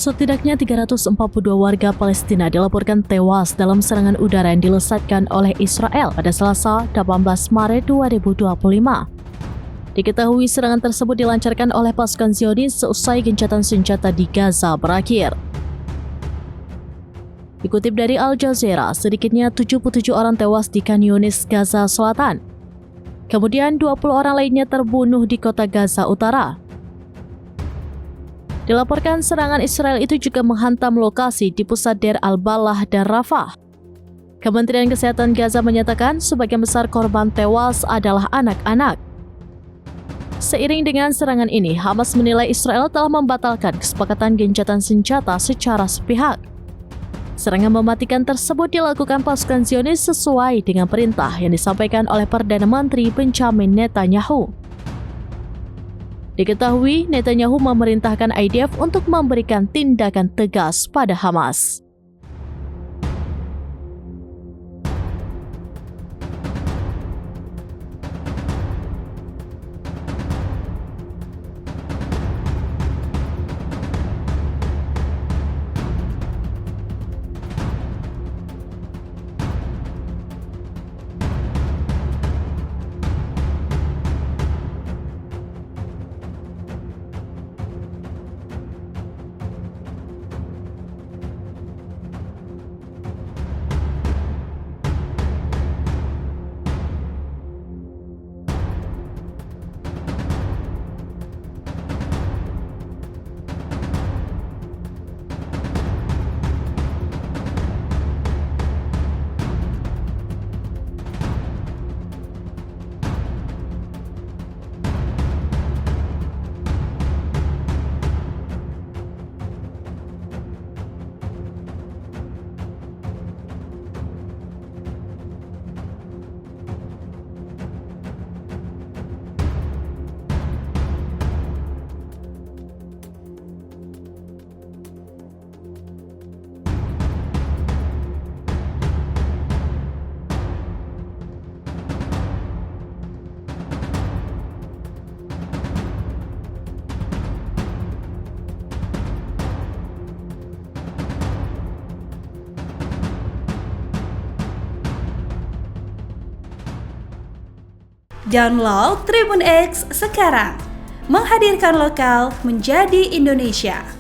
Setidaknya 342 warga Palestina dilaporkan tewas dalam serangan udara yang dilesatkan oleh Israel pada Selasa 18 Maret 2025. Diketahui serangan tersebut dilancarkan oleh pasukan Zionis seusai gencatan senjata di Gaza berakhir. Dikutip dari Al Jazeera, sedikitnya 77 orang tewas di Khan Yunis, Gaza Selatan. Kemudian 20 orang lainnya terbunuh di kota Gaza Utara. Dilaporkan serangan Israel itu juga menghantam lokasi di pusat Deir al-Balah dan Rafah. Kementerian Kesehatan Gaza menyatakan sebagian besar korban tewas adalah anak-anak. Seiring dengan serangan ini, Hamas menilai Israel telah membatalkan kesepakatan gencatan senjata secara sepihak. Serangan mematikan tersebut dilakukan pasukan Zionis sesuai dengan perintah yang disampaikan oleh Perdana Menteri Benjamin Netanyahu. Diketahui, Netanyahu memerintahkan IDF untuk memberikan tindakan tegas pada Hamas. Download Tribun X sekarang, menghadirkan lokal menjadi Indonesia.